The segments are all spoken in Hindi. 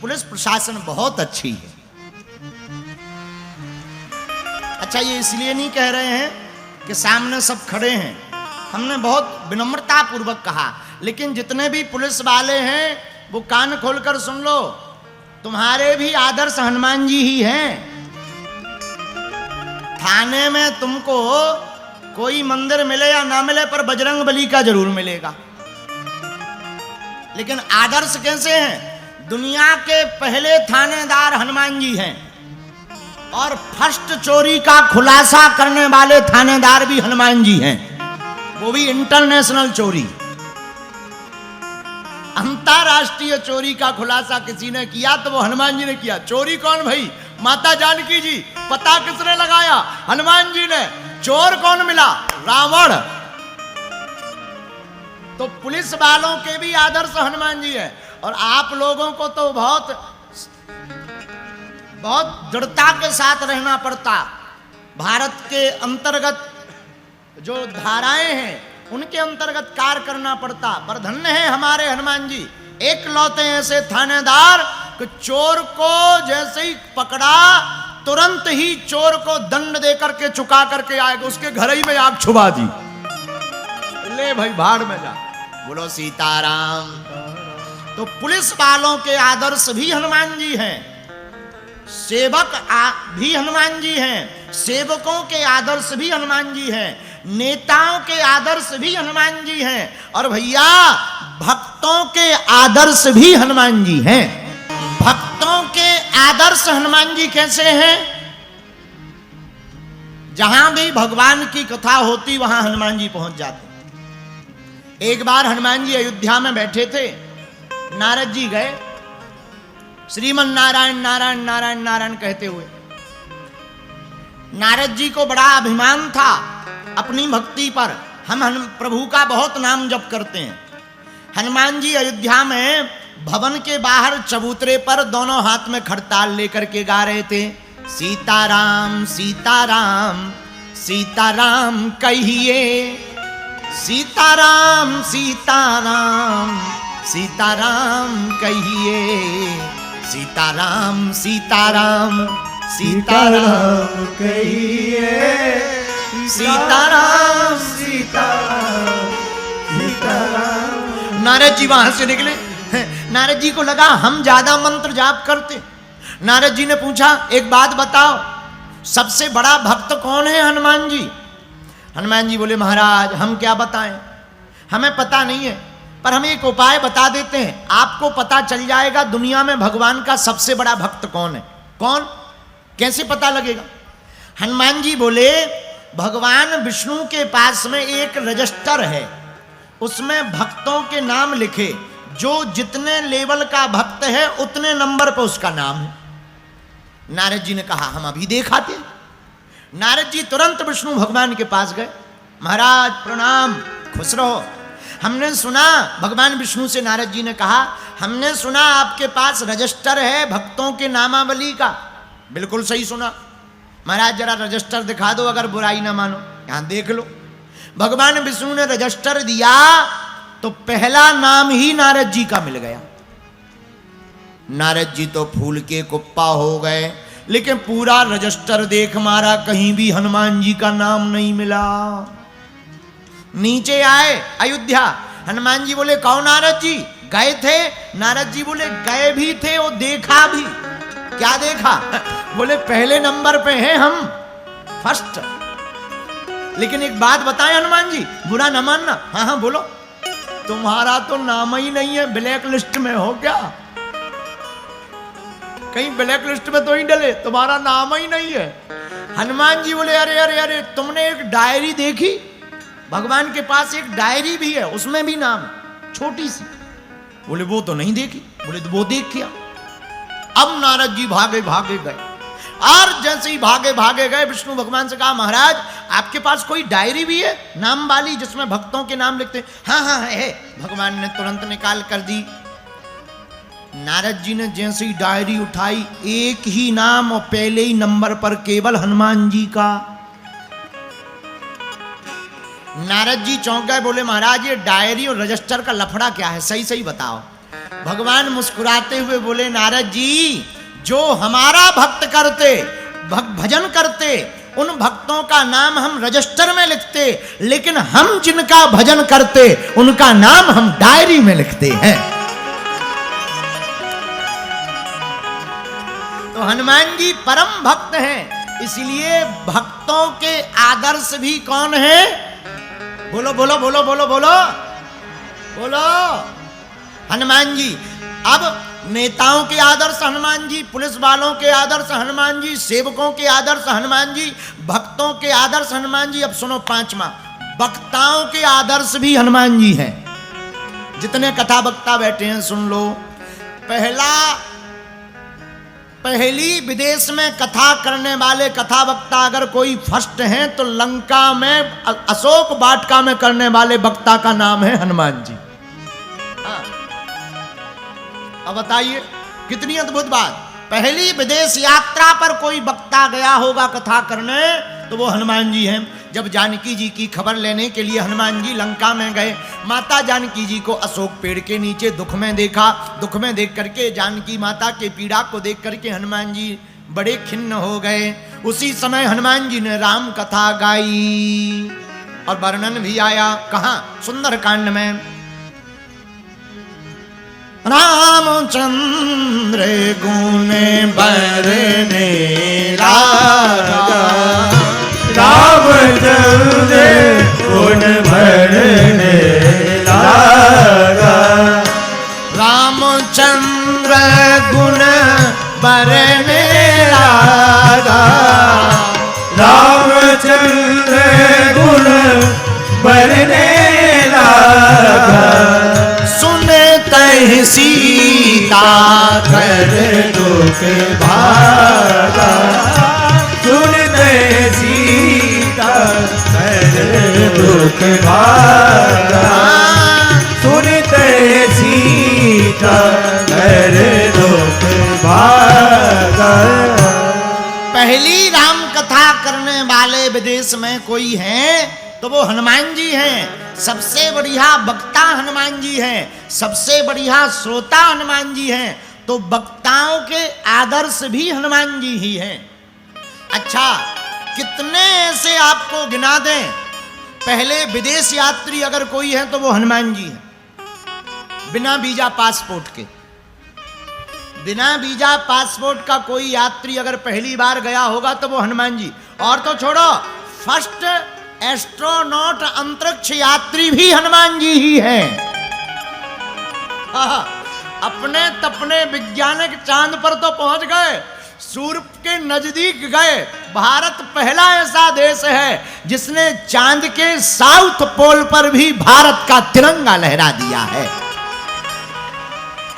पुलिस प्रशासन बहुत अच्छी है। अच्छा, ये इसलिए नहीं कह रहे हैं कि सामने सब खड़े हैं, हमने बहुत विनम्रता पूर्वक कहा, लेकिन जितने भी पुलिस वाले हैं वो कान खोलकर सुन लो, तुम्हारे भी आदर्श हनुमान जी ही हैं। थाने में तुमको कोई मंदिर मिले या ना मिले, पर बजरंग बली का जरूर मिलेगा। लेकिन आदर्श कैसे हैं? दुनिया के पहले थानेदार हनुमान जी हैं, और फर्स्ट चोरी का खुलासा करने वाले थानेदार भी हनुमान जी हैं, वो भी इंटरनेशनल चोरी। अंतरराष्ट्रीय चोरी का खुलासा किसी ने किया तो वो हनुमान जी ने किया। चोरी कौन भाई? माता जानकी जी। पता किसने लगाया? हनुमान जी ने। चोर कौन मिला? रावण। तो पुलिस वालों के भी आदर्श हनुमान जी है, और आप लोगों को तो बहुत दृढ़ता के साथ रहना पड़ता। भारत के अंतर्गत जो धाराएं हैं उनके अंतर्गत कार्य करना पड़ता। पर धन्य है हमारे हनुमान जी, एक लौते ऐसे थानेदार कि चोर को जैसे ही पकड़ा तुरंत ही चोर को दंड दे करके चुका करके आएगा, उसके घर ही में आग छुपा दी, ले भाई भाड़ में जा। बोलो सीताराम। तो पुलिस वालों के आदर्श भी हनुमान जी हैं, सेवक भी हनुमान जी हैं, सेवकों के आदर्श भी हनुमान जी हैं, नेताओं के आदर्श भी हनुमान जी हैं, और भैया भक्तों के आदर्श भी हनुमान जी हैं। भक्तों के आदर्श हनुमान जी कैसे हैं? जहां भी भगवान की कथा होती वहां हनुमान जी पहुंच जाते। एक बार हनुमान जी अयोध्या में बैठे थे, नारद जी गए श्रीमन नारायण नारायण नारायण नारायण कहते हुए। नारद जी को बड़ा अभिमान था अपनी भक्ति पर, हम प्रभु का बहुत नाम जप करते हैं। हनुमान जी अयोध्या में भवन के बाहर चबूतरे पर दोनों हाथ में खड़ताल लेकर के गा रहे थे, सीताराम सीताराम सीताराम कहिए, सीताराम सीताराम सीताराम कहिए, सीताराम सीताराम सीताराम कहिए, सीताराम सीताराम सीताराम। नारद जी वहां से निकले। नारद जी को लगा हम ज्यादा मंत्र जाप करते। नारद जी ने पूछा, एक बात बताओ, सबसे बड़ा भक्त कौन है? हनुमान जी। हनुमान जी बोले, महाराज हम क्या बताएं, हमें पता नहीं है, पर हम एक उपाय बता देते हैं, आपको पता चल जाएगा दुनिया में भगवान का सबसे बड़ा भक्त कौन है। कौन? कैसे पता लगेगा? हनुमान जी बोले, भगवान विष्णु के पास में एक रजिस्टर है, उसमें भक्तों के नाम लिखे, जो जितने लेवल का भक्त है उतने नंबर पर उसका नाम है। नारद जी ने कहा हम अभी देखाते। नारद जी तुरंत विष्णु भगवान के पास गए। महाराज प्रणाम, खुश रहो। हमने सुना, भगवान विष्णु से नारद जी ने कहा, हमने सुना आपके पास रजिस्टर है भक्तों के नामावली का। बिल्कुल सही सुना। महाराज जरा रजिस्टर दिखा दो, अगर बुराई ना मानो, यहां देख लो। भगवान विष्णु ने रजिस्टर दिया तो पहला नाम ही नारद जी का मिल गया। नारद जी तो फूल के कुप्पा हो गए, लेकिन पूरा रजिस्टर देख मारा, कहीं भी हनुमान जी का नाम नहीं मिला। नीचे आए अयोध्या। हनुमान जी बोले, कौन नारद जी गए थे? नारद जी बोले, गए भी थे और देखा भी। क्या देखा? बोले पहले नंबर पे हैं हम, फर्स्ट। लेकिन एक बात बताएं हनुमान जी, बुरा न मानना। हाँ हाँ बोलो। तुम्हारा तो नाम ही नहीं है, ब्लैक लिस्ट में हो क्या? कहीं ब्लैक लिस्ट में तो ही डले, तुम्हारा नाम ही नहीं है। हनुमान जी बोले, अरे अरे अरे, तुमने एक डायरी देखी? भगवान के पास एक डायरी भी है, उसमें भी नाम, छोटी सी। बोले वो तो नहीं देखी। बोले तो वो देख क्या? अब नारद जी भागे भागे गए, और जैसे ही भागे भागे गए विष्णु भगवान से कहा, महाराज आपके पास कोई डायरी भी है नाम वाली, जिसमें भक्तों के नाम लिखते? हाँ हाँ है। भगवान ने तुरंत निकाल कर दी। नारद जी ने जैसे ही डायरी उठाई, एक ही नाम और पहले ही नंबर पर केवल हनुमान जी का। नारद जी चौंक गए, बोले महाराज ये डायरी और रजिस्टर का लफड़ा क्या है, सही सही बताओ। भगवान मुस्कुराते हुए बोले नारद जी, जो हमारा भक्त करते, भजन करते, उन भक्तों का नाम हम रजिस्टर में लिखते, लेकिन हम जिनका भजन करते उनका नाम हम डायरी में लिखते हैं। तो हनुमान जी परम भक्त हैं, इसलिए भक्तों के आदर्श भी कौन है? बोलो बोलो बोलो बोलो बोलो बोलो, हनुमान जी। अब नेताओं के आदर्श हनुमान जी, पुलिस वालों के आदर्श हनुमान जी, सेवकों के आदर्श हनुमान जी, भक्तों के आदर्श हनुमान जी। अब सुनो पांचवा, वक्ताओं के आदर्श भी हनुमान जी हैं। जितने कथा वक्ता बैठे हैं सुन लो। पहली विदेश में कथा करने वाले कथा वक्ता अगर कोई फर्स्ट हैं तो लंका में अशोक वाटिका में करने वाले वक्ता का नाम है हनुमान जी। अब बताइए कितनी अद्भुत बात। पहली विदेश यात्रा पर कोई वक्ता गया होगा कथा करने तो वो हनुमान जी हैं। जब जानकी जी की खबर लेने के लिए हनुमान जी लंका में गए, माता जानकी जी को अशोक पेड़ के नीचे दुख में देखा। दुख में देख करके, जानकी माता के पीड़ा को देख करके हनुमान जी बड़े खिन्न हो गए। उसी समय हनुमान जी ने राम कथा गाई और वर्णन भी आया। कहाँ? सुंदर कांड में। रामचंद्र गुण बरने लागा, रामचंद्र गुण बरने लागा, रामचंद्र गुण बरने लागा, रामचंद्र गुण बरने लागा। सुनते सीता कर दुख भागा, सुनते सीता कर दुख भागा, सुनते सीता कर दुख भागा। पहली राम कथा करने वाले विदेश में कोई हैं तो वो हनुमान जी हैं। सबसे बढ़िया वक्ता हनुमान जी हैं, सबसे बढ़िया श्रोता हनुमान जी हैं। तो वक्ताओं के आदर्श भी हनुमान जी ही हैं। अच्छा, कितने ऐसे आपको गिना दें। पहले विदेश यात्री अगर कोई है तो वो हनुमान जी हैं। बिना वीजा पासपोर्ट के, बिना वीजा पासपोर्ट का कोई यात्री अगर पहली बार गया होगा तो वो हनुमान जी। और तो छोड़ो, फर्स्ट एस्ट्रोनॉट अंतरिक्ष यात्री भी हनुमान जी ही हैं। अपने तपने वैज्ञानिक चांद पर तो पहुंच गए, सूर्य के नजदीक गए। भारत पहला ऐसा देश है जिसने चांद के साउथ पोल पर भी भारत का तिरंगा लहरा दिया है।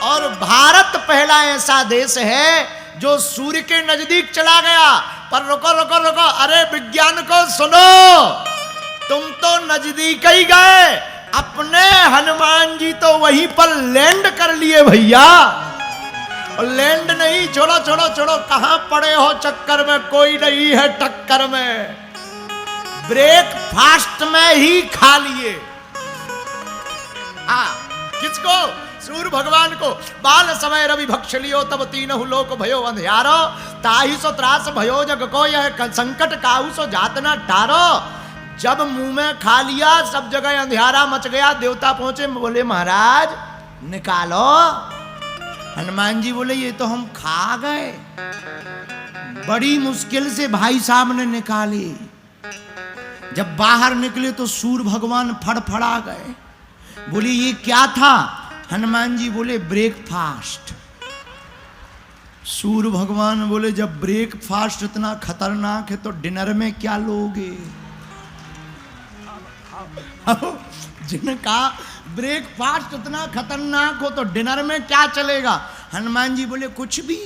और भारत पहला ऐसा देश है जो सूर्य के नजदीक चला गया। पर रुको रुको रुको, अरे विज्ञान को सुनो, तुम तो नजदीक ही गए, अपने हनुमान जी तो वहीं पर लैंड कर लिए भैया। लैंड नहीं, छोड़ो छोड़ो छोड़ो, कहां पड़े हो चक्कर में, कोई नहीं है टक्कर में। ब्रेकफास्ट में ही खा लिए। किसको? सूर्य भगवान को। बाल समय रवि भक्ष लियो तब तीनहु लोक भयो अंधियारो, ताहि सो त्रास भयो जग को यह संकट काहू सो जात न टारो। जब मुंह में खा लिया, सब जगह अंधियारा मच गया। देवता पहुंचे, बोले महाराज निकालो। हनुमान जी बोले ये तो हम खा गए। बड़ी मुश्किल से भाई साहब ने निकाले। जब बाहर निकले तो सूर्य भगवान फड़फड़ा गए। बोले ये क्या था? हनुमान जी बोले ब्रेकफास्ट। सूर्य भगवान बोले जब ब्रेकफास्ट इतना खतरनाक है तो डिनर में क्या लोगे? जिनका ब्रेकफास्ट इतना खतरनाक हो तो डिनर में क्या चलेगा? हनुमान जी बोले कुछ भी।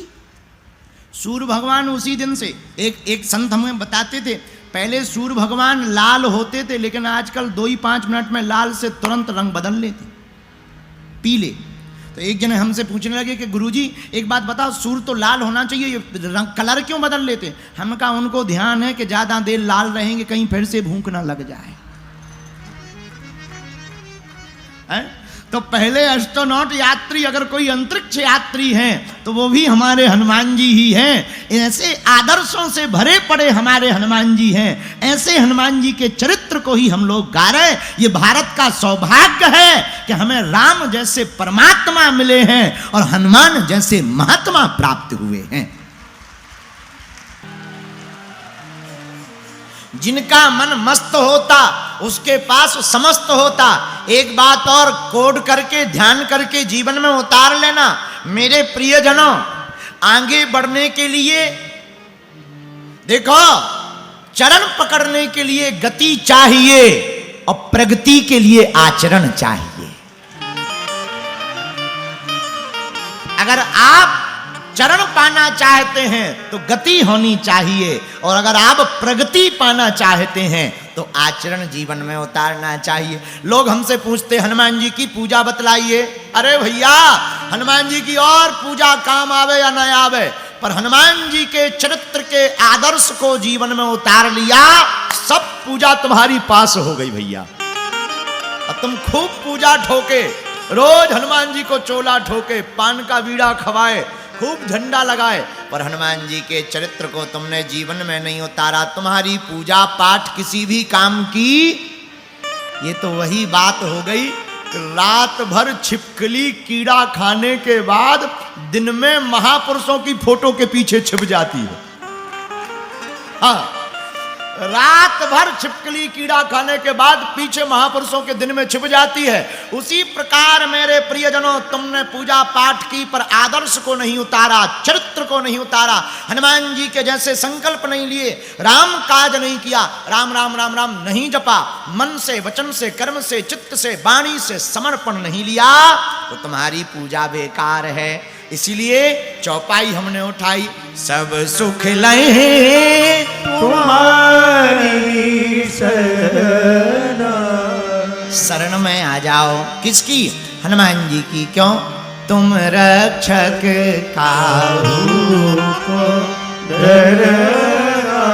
सूर्य भगवान उसी दिन से एक संत हमें बताते थे, पहले सूर्य भगवान लाल होते थे, लेकिन आजकल 2 ही 5 मिनट में लाल से तुरंत रंग बदल लेते, पीले। तो एक जने हमसे पूछने लगे कि गुरुजी एक बात बताओ, सूर्य तो लाल होना चाहिए, ये रंग कलर क्यों बदल लेते? हम कहा उनको ध्यान है कि ज्यादा देर लाल रहेंगे कहीं फिर से भूख ना लग जाए। तो पहले एस्ट्रोनॉट यात्री अगर कोई अंतरिक्ष यात्री हैं तो वो भी हमारे हनुमान जी ही हैं। ऐसे आदर्शों से भरे पड़े हमारे हनुमान जी हैं। ऐसे हनुमान जी के चरित्र को ही हम लोग गा रहे हैं। ये भारत का सौभाग्य है कि हमें राम जैसे परमात्मा मिले हैं और हनुमान जैसे महात्मा प्राप्त हुए हैं। जिनका मन मस्त होता उसके पास समस्त होता। एक बात और कोड करके ध्यान करके जीवन में उतार लेना मेरे प्रियजनों, आगे बढ़ने के लिए देखो चरण पकड़ने के लिए गति चाहिए और प्रगति के लिए आचरण चाहिए। अगर आप चरण पाना चाहते हैं तो गति होनी चाहिए और अगर आप प्रगति पाना चाहते हैं तो आचरण जीवन में उतारना चाहिए। लोग हमसे पूछते हनुमान जी की पूजा बतलाइए। अरे भैया हनुमान जी की और पूजा काम आवे या न आवे, पर हनुमान जी के चरित्र के आदर्श को जीवन में उतार लिया, सब पूजा तुम्हारी पास हो गई भैया। और तुम खूब पूजा ठोके, रोज हनुमान जी को चोला ठोके, पान का बीड़ा खवाए, खूब झंडा लगाए, पर हनुमान जी के चरित्र को तुमने जीवन में नहीं उतारा। तुम्हारी पूजा पाठ किसी भी काम की, ये तो वही बात हो गई कि रात भर छिपकली कीड़ा खाने के बाद दिन में महापुरुषों की फोटो के पीछे छिप जाती है। हाँ, रात भर छिपकली कीड़ा खाने के बाद पीछे महापुरुषों के दिन में छिप जाती है। उसी प्रकार मेरे प्रियजनों, तुमने पूजा पाठ की पर आदर्श को नहीं उतारा, चरित्र को नहीं उतारा, हनुमान जी के जैसे संकल्प नहीं लिए, राम काज नहीं किया, राम राम राम राम नहीं जपा, मन से वचन से कर्म से चित्त से वाणी से समर्पण नहीं लिया, तो तुम्हारी पूजा बेकार है। इसीलिए चौपाई हमने उठाई, सब सुख लय तुम्हारी शरण, शरण में आ जाओ। किसकी? हनुमान जी की। क्यों? तुम रक्षक काहू को डरना।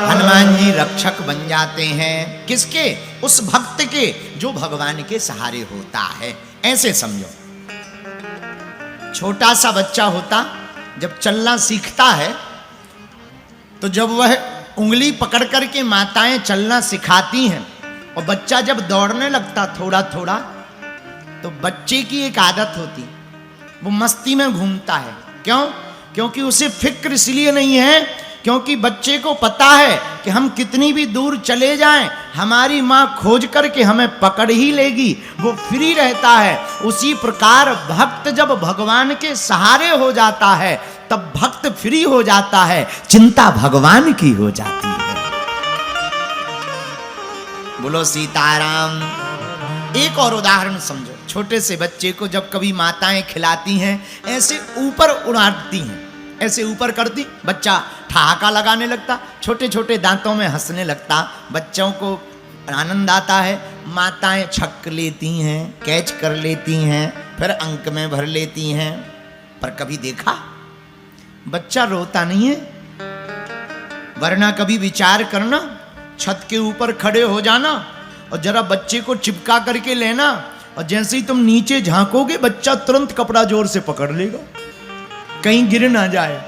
हनुमान जी रक्षक बन जाते हैं। किसके? उस भक्त के जो भगवान के सहारे होता है। ऐसे समझो, छोटा सा बच्चा होता जब चलना सीखता है तो जब वह उंगली पकड़ करके माताएं चलना सिखाती हैं और बच्चा जब दौड़ने लगता थोड़ा थोड़ा, तो बच्चे की एक आदत होती, वो मस्ती में घूमता है। क्यों? क्योंकि उसे फिक्र इसलिए नहीं है क्योंकि बच्चे को पता है कि हम कितनी भी दूर चले जाएं, हमारी माँ खोज करके हमें पकड़ ही लेगी, वो फ्री रहता है। उसी प्रकार भक्त जब भगवान के सहारे हो जाता है तब भक्त फ्री हो जाता है, चिंता भगवान की हो जाती है। बोलो सीताराम। एक और उदाहरण समझो, छोटे से बच्चे को जब कभी माताएं खिलाती हैं, ऐसे ऊपर उड़ाती हैं, ऐसे ऊपर करती, बच्चा ठहाका लगाने लगता, छोटे छोटे दांतों में हंसने लगता, बच्चों को आनंद आता है। माताएं छक लेती हैं, कैच कर लेती हैं, फिर अंक में भर लेती हैं। पर कभी देखा बच्चा रोता नहीं है? वरना कभी विचार करना, छत के ऊपर खड़े हो जाना और जरा बच्चे को चिपका करके लेना, और जैसे ही तुम नीचे झांकोगे बच्चा तुरंत कपड़ा जोर से पकड़ लेगा, कहीं गिर ना जाए।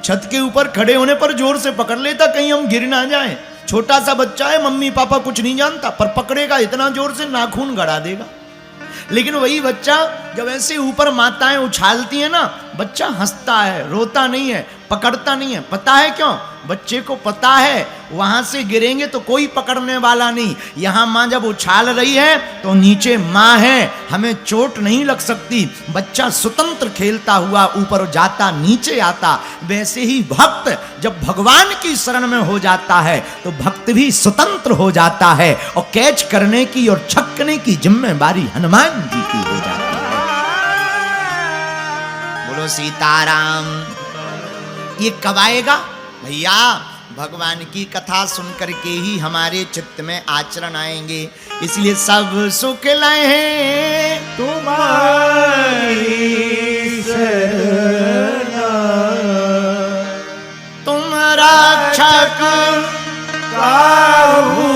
छत के ऊपर खड़े होने पर जोर से पकड़ लेता, कहीं हम गिर ना जाए। छोटा सा बच्चा है, मम्मी पापा कुछ नहीं जानता, पर पकड़ेगा इतना जोर से नाखून गड़ा देगा। लेकिन वही बच्चा जब ऐसे ऊपर माताएं उछालती है ना, बच्चा हंसता है, रोता नहीं है, पकड़ता नहीं है। पता है क्यों? बच्चे को पता है वहां से गिरेंगे तो कोई पकड़ने वाला नहीं, यहां मां जब उछाल रही है तो नीचे मां है, हमें चोट नहीं लग सकती। बच्चा स्वतंत्र खेलता हुआ ऊपर जाता, नीचे आता। वैसे ही भक्त जब भगवान की शरण में हो जाता है तो भक्त भी स्वतंत्र हो जाता है और कैच करने की और छक्कने की जिम्मेदारी हनुमान जी की हो जाती है। बोलो सीताराम। ये कब आएगा भैया? भगवान की कथा सुन करके ही हमारे चित्त में आचरण आएंगे। इसलिए सब सुख लय तुम्हारी शरण, तुम रक्षक काहू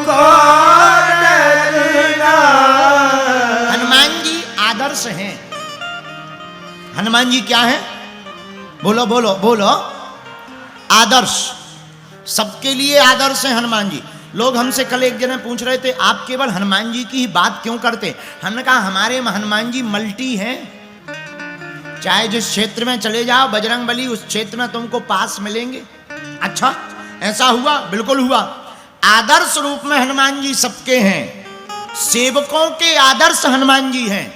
को डरना। हनुमान जी आदर्श आदर्श हैं। हनुमान जी क्या है? बोलो बोलो बोलो। आदर्श, सबके लिए आदर्श है हनुमान जी। लोग हमसे कल एक जने पूछ रहे थे, आप केवल हनुमान जी की ही बात क्यों करते? हमने कहा हमारे हनुमान जी मल्टी हैं। चाहे जिस क्षेत्र में चले जाओ, बजरंगबली उस क्षेत्र में तुमको पास मिलेंगे। अच्छा, ऐसा हुआ? बिल्कुल हुआ। आदर्श रूप में हनुमान जी सबके हैं। सेवकों के आदर्श हनुमान जी हैं।